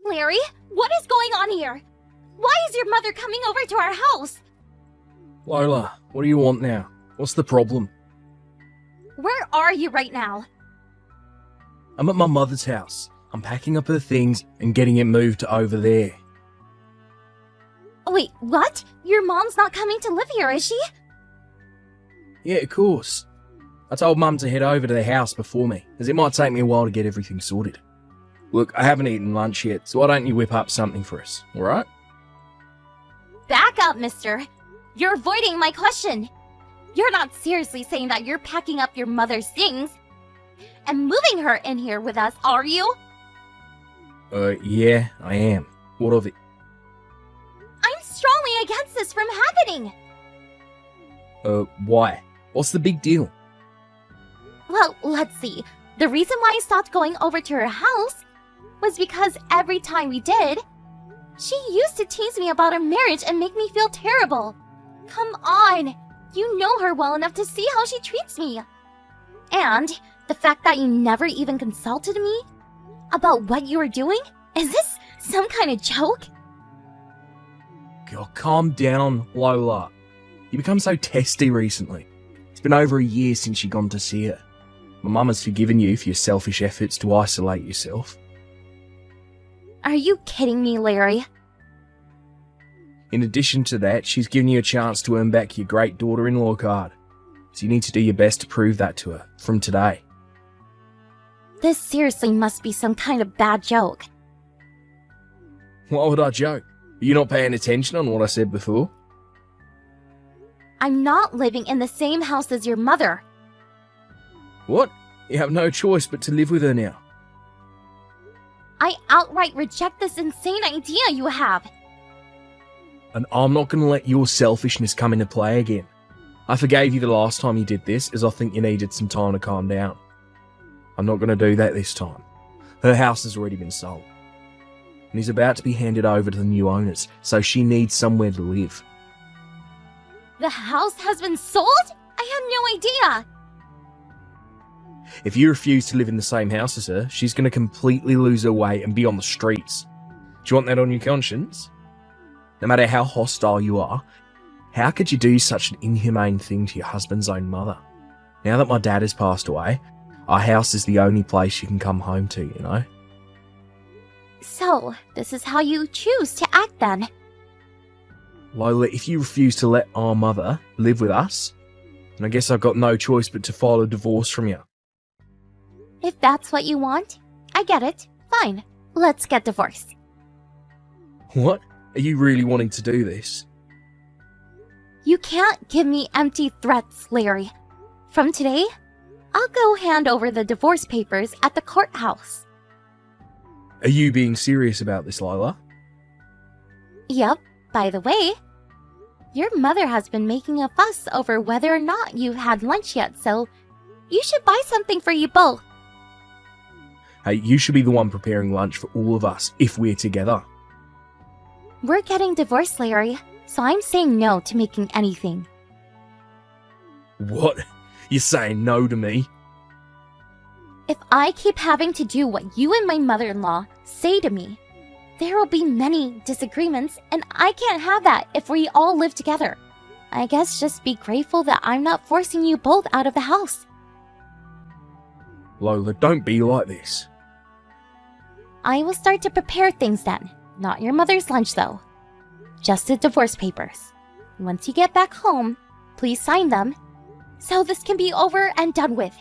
Larry, what is going on here? Why is your mother coming over to our house? Lola, what do you want now? What's the problem? Where are you right now? I'm at my mother's house. I'm packing up her things and getting it moved over there. Wait, what? Your mom's not coming to live here, is she? Yeah, of course. I told Mum to head over to the house before me, as it might take me a while to get everything sorted. Look, I haven't eaten lunch yet, so why don't you whip up something for us, alright? Back up, mister. You're avoiding my question. You're not seriously saying that you're packing up your mother's things and moving her in here with us, are you? Yeah, I am. What of it? I'm strongly against this from happening. Why? What's the big deal? Well, let's see. The reason why I stopped going over to her house was because every time we did, she used to tease me about our marriage and make me feel terrible. Come on! You know her well enough to see how she treats me. And the fact that you never even consulted me about what you were doing? Is this some kind of joke? God, calm down, Lola. You become so testy recently. It's been over a year since you've gone to see her. My mum has forgiven you for your selfish efforts to isolate yourself. Are you kidding me, Larry? In addition to that, she's given you a chance to earn back your great daughter-in-law card. So you need to do your best to prove that to her, from today. This seriously must be some kind of bad joke. Why would I joke? Are you not paying attention on what I said before? I'm not living in the same house as your mother. What? You have no choice but to live with her now. I outright reject this insane idea you have. And I'm not going to let your selfishness come into play again. I forgave you the last time you did this, as I think you needed some time to calm down. I'm not going to do that this time. Her house has already been sold. And is about to be handed over to the new owners, so she needs somewhere to live. The house has been sold? I had no idea. If you refuse to live in the same house as her, she's going to completely lose her way and be on the streets. Do you want that on your conscience? No matter how hostile you are, how could you do such an inhumane thing to your husband's own mother? Now that my dad has passed away, our house is the only place you can come home to, you know? So, this is how you choose to act then? Lola, if you refuse to let our mother live with us, then I guess I've got no choice but to file a divorce from you. If that's what you want, I get it. Fine, let's get divorced. What? Are you really wanting to do this? You can't give me empty threats, Larry. From today, I'll go hand over the divorce papers at the courthouse. Are you being serious about this, Lola? Yep, by the way, your mother has been making a fuss over whether or not you've had lunch yet, so you should buy something for you both. Hey, you should be the one preparing lunch for all of us if we're together. We're getting divorced, Larry, so I'm saying no to making anything. What? You're saying no to me? If I keep having to do what you and my mother-in-law say to me, there will be many disagreements, and I can't have that if we all live together. I guess just be grateful that I'm not forcing you both out of the house. Lola, don't be like this. I will start to prepare things then. Not your mother's lunch, though. Just the divorce papers. Once you get back home, please sign them, so this can be over and done with.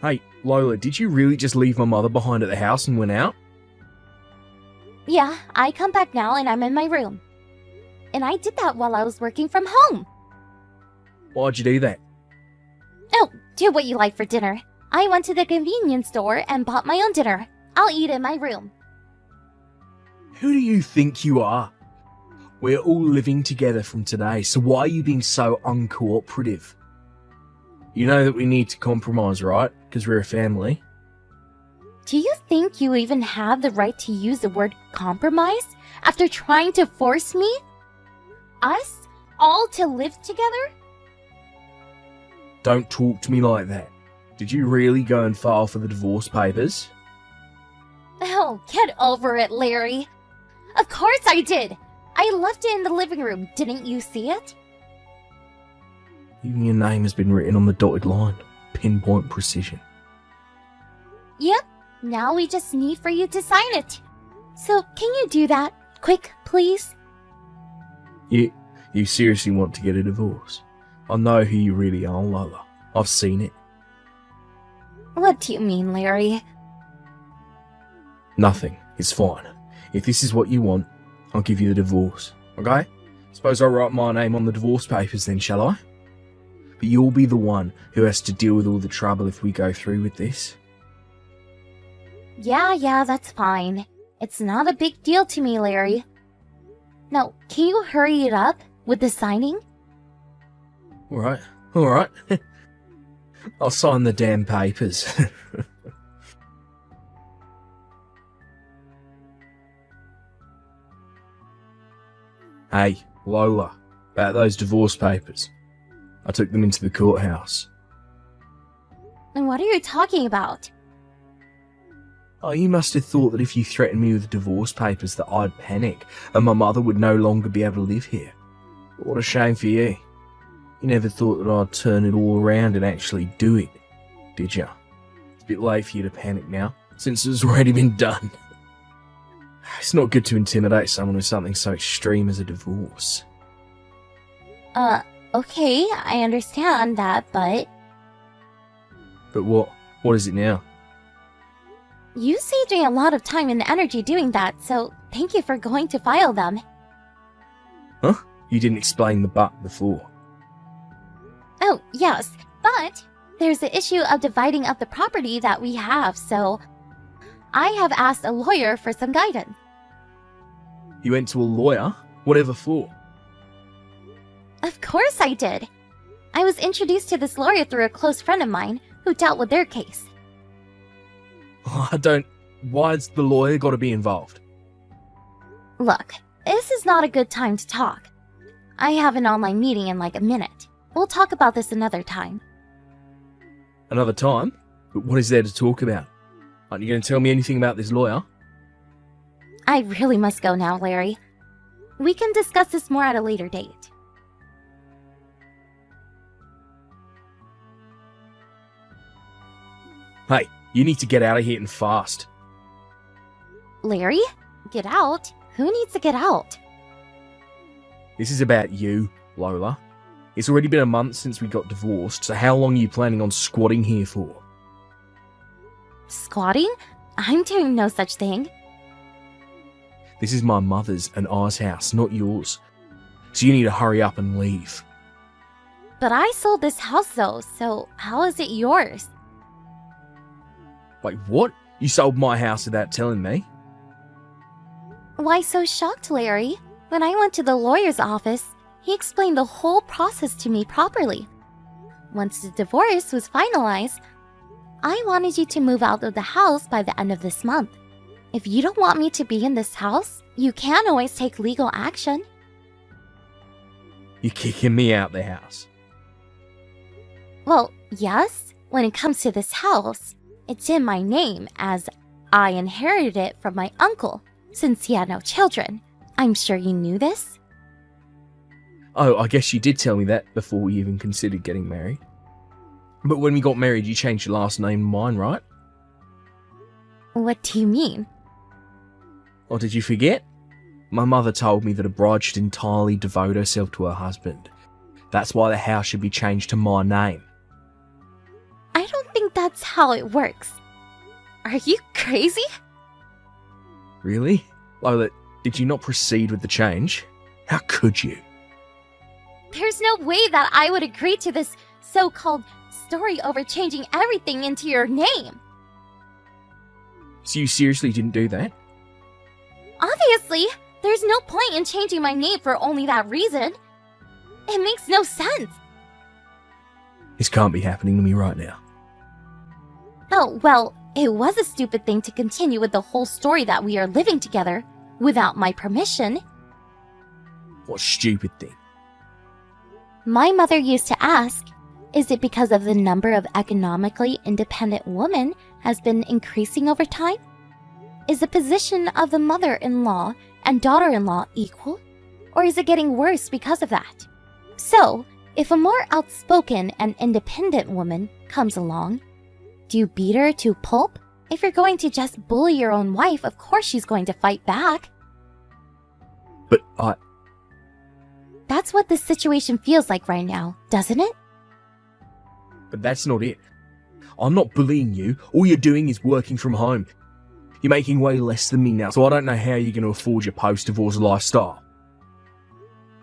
Hey, Lola, did you really just leave my mother behind at the house and went out? Yeah, I come back now and I'm in my room. And I did that while I was working from home. Why'd you do that? Oh, do what you like for dinner. I went to the convenience store and bought my own dinner. I'll eat in my room. Who do you think you are? We're all living together from today, so why are you being so uncooperative? You know that we need to compromise, right? Because we're a family. Do you think you even have the right to use the word compromise after trying to force me? Us all to live together? Don't talk to me like that. Did you really go and file for the divorce papers? Oh, get over it, Larry. Of course I did. I left it in the living room. Didn't you see it? Even your name has been written on the dotted line. Pinpoint precision. Yep. Now we just need for you to sign it. So, can you do that? Quick, please? You seriously want to get a divorce? I know who you really are, Lola. I've seen it. What do you mean, Larry? Nothing. It's fine. If this is what you want, I'll give you the divorce. Okay? Suppose I'll write my name on the divorce papers then, shall I? But you'll be the one who has to deal with all the trouble if we go through with this. Yeah, that's fine. It's not a big deal to me, Larry. Now, can you hurry it up with the signing? Alright. I'll sign the damn papers. Hey, Lola, about those divorce papers. I took them into the courthouse. And what are you talking about? Oh, you must have thought that if you threatened me with divorce papers that I'd panic and my mother would no longer be able to live here. But what a shame for you. You never thought that I'd turn it all around and actually do it, did you? It's a bit late for you to panic now, since it's already been done. It's not good to intimidate someone with something so extreme as a divorce. Okay, I understand that, but... But what? What is it now? You saved me a lot of time and energy doing that, so thank you for going to file them. Huh? You didn't explain the but before. Oh, yes, but there's the issue of dividing up the property that we have, so I have asked a lawyer for some guidance. You went to a lawyer? Whatever for? Of course I did. I was introduced to this lawyer through a close friend of mine who dealt with their case. Why's the lawyer got to be involved? Look, this is not a good time to talk. I have an online meeting in like a minute. We'll talk about this another time. Another time? But what is there to talk about? Aren't you going to tell me anything about this lawyer? I really must go now, Larry. We can discuss this more at a later date. Hey, you need to get out of here and fast. Larry? Get out? Who needs to get out? This is about you, Lola. It's already been a month since we got divorced, so how long are you planning on squatting here for? Squatting? I'm doing no such thing. This is my mother's and I's house, not yours. So you need to hurry up and leave. But I sold this house though, so how is it yours? Wait, what? You sold my house without telling me? Why so shocked, Larry? When I went to the lawyer's office, he explained the whole process to me properly. Once the divorce was finalized, I wanted you to move out of the house by the end of this month. If you don't want me to be in this house, you can always take legal action. You're kicking me out the house. Well, yes, when it comes to this house, it's in my name as I inherited it from my uncle since he had no children. I'm sure you knew this. Oh, I guess you did tell me that before we even considered getting married. But when we got married, you changed your last name to mine, right? What do you mean? Or did you forget? My mother told me that a bride should entirely devote herself to her husband. That's why the house should be changed to my name. I don't think that's how it works. Are you crazy? Really? Lola, did you not proceed with the change? How could you? There's no way that I would agree to this so-called story over changing everything into your name. So you seriously didn't do that? Obviously, there's no point in changing my name for only that reason. It makes no sense. This can't be happening to me right now. Oh, well, it was a stupid thing to continue with the whole story that we are living together without my permission. What stupid thing? My mother used to ask, Is it because of the number of economically independent women has been increasing over time? Is the position of the mother-in-law and daughter-in-law equal? Or is it getting worse because of that? So, if a more outspoken and independent woman comes along, do you beat her to pulp? If you're going to just bully your own wife, of course she's going to fight back. But That's what this situation feels like right now, doesn't it? But that's not it. I'm not bullying you. All you're doing is working from home. You're making way less than me now, so I don't know how you're going to afford your post-divorce lifestyle.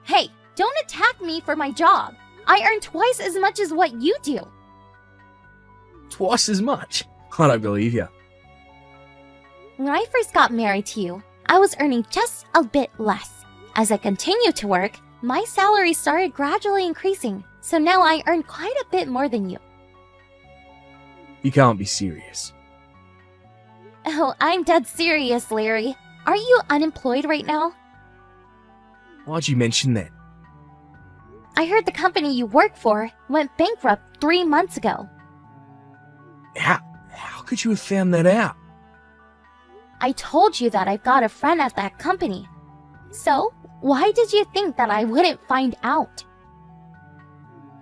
Hey, don't attack me for my job. I earn twice as much as what you do. Twice as much? I don't believe you. When I first got married to you, I was earning just a bit less. As I continued to work, my salary started gradually increasing, so now I earn quite a bit more than you. You can't be serious. Oh, I'm dead serious, Larry. Are you unemployed right now? Why'd you mention that? I heard the company you work for went bankrupt 3 months ago. How could you have found that out? I told you that I've got a friend at that company. So, why did you think that I wouldn't find out?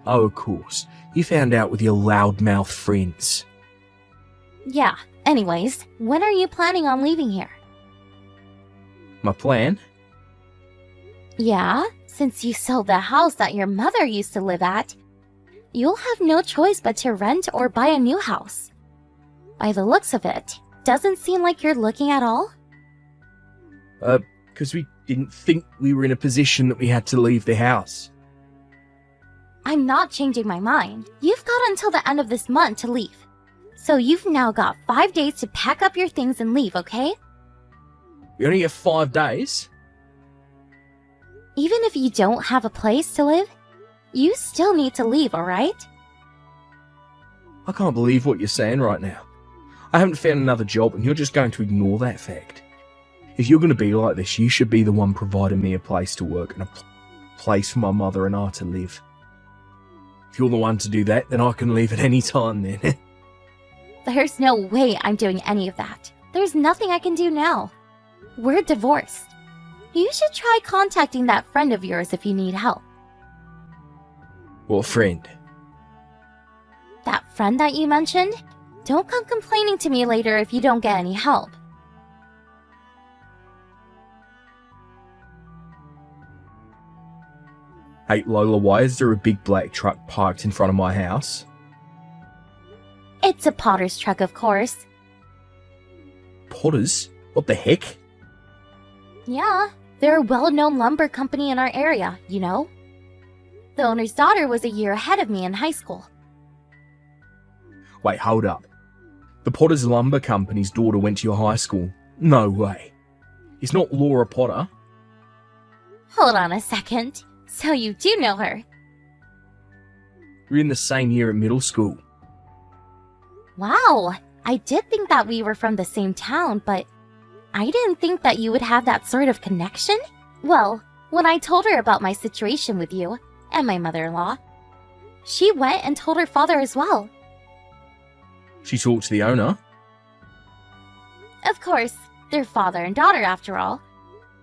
Oh, of course. You found out with your loudmouth friends. Yeah, anyways, when are you planning on leaving here? My plan? Yeah, since you sold the house that your mother used to live at, you'll have no choice but to rent or buy a new house. By the looks of it, doesn't seem like you're looking at all? Because we didn't think we were in a position that we had to leave the house. I'm not changing my mind. You've got until the end of this month to leave. So you've now got 5 days to pack up your things and leave, okay? We only have 5 days? Even if you don't have a place to live, you still need to leave, alright? I can't believe what you're saying right now. I haven't found another job and you're just going to ignore that fact. If you're going to be like this, you should be the one providing me a place to work and a place for my mother and I to live. If you're the one to do that, then I can leave at any time then. There's no way I'm doing any of that. There's nothing I can do now. We're divorced. You should try contacting that friend of yours if you need help. What friend? That friend that you mentioned? Don't come complaining to me later if you don't get any help. Hey Lola, why is there a big black truck parked in front of my house? It's a Potter's truck, of course. Potters? What the heck? Yeah, they're a well-known lumber company in our area, you know? The owner's daughter was a year ahead of me in high school. Wait, hold up. The Potters Lumber Company's daughter went to your high school? No way. It's not Laura Potter. Hold on a second. So you do know her? We're in the same year at middle school. Wow, I did think that we were from the same town, but I didn't think that you would have that sort of connection. Well, when I told her about my situation with you and my mother-in-law, she went and told her father as well. She talked to the owner? Of course, they're father and daughter after all.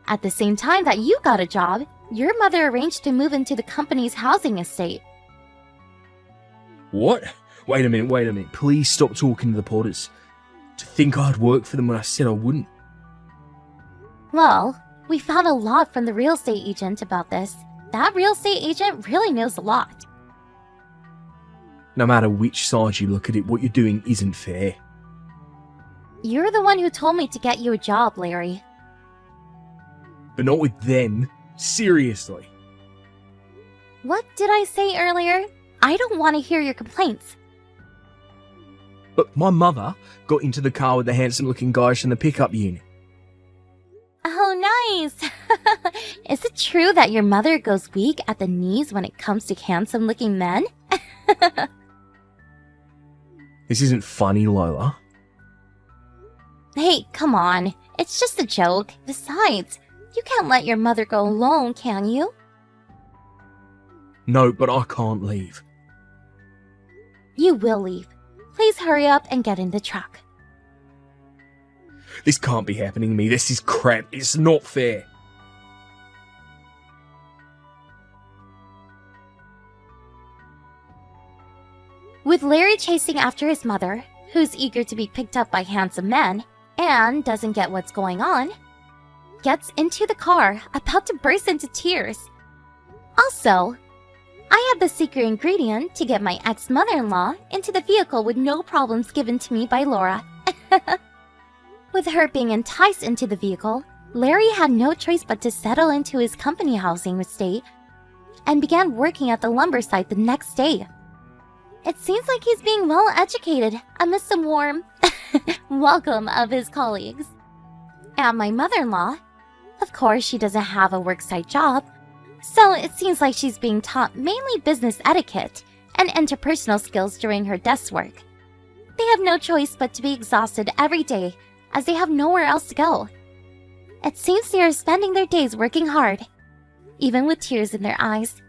At the same time that you got a job, your mother arranged to move into the company's housing estate. What? Wait a minute. Please stop talking to the Potters. To think I'd work for them when I said I wouldn't. Well, we found a lot from the real estate agent about this. That real estate agent really knows a lot. No matter which side you look at it, what you're doing isn't fair. You're the one who told me to get you a job, Larry. But not with them. Seriously. What did I say earlier? I don't want to hear your complaints. But my mother got into the car with the handsome-looking guys from the pickup unit. Oh, nice! Is it true that your mother goes weak at the knees when it comes to handsome-looking men? This isn't funny, Lola. Hey, come on. It's just a joke. Besides, you can't let your mother go alone, can you? No, but I can't leave. You will leave. Please hurry up and get in the truck. This can't be happening to me. This is crap. It's not fair. With Larry chasing after his mother, who's eager to be picked up by handsome men, and doesn't get what's going on, gets into the car, about to burst into tears. Also, I had the secret ingredient to get my ex-mother-in-law into the vehicle with no problems given to me by Laura. With her being enticed into the vehicle, Larry had no choice but to settle into his company housing estate and began working at the lumber site the next day. It seems like he's being well educated amidst the warm welcome of his colleagues. And my mother-in-law, of course, she doesn't have a worksite job, so it seems like she's being taught mainly business etiquette and interpersonal skills during her desk work. They have no choice but to be exhausted every day as they have nowhere else to go. It seems they are spending their days working hard, even with tears in their eyes.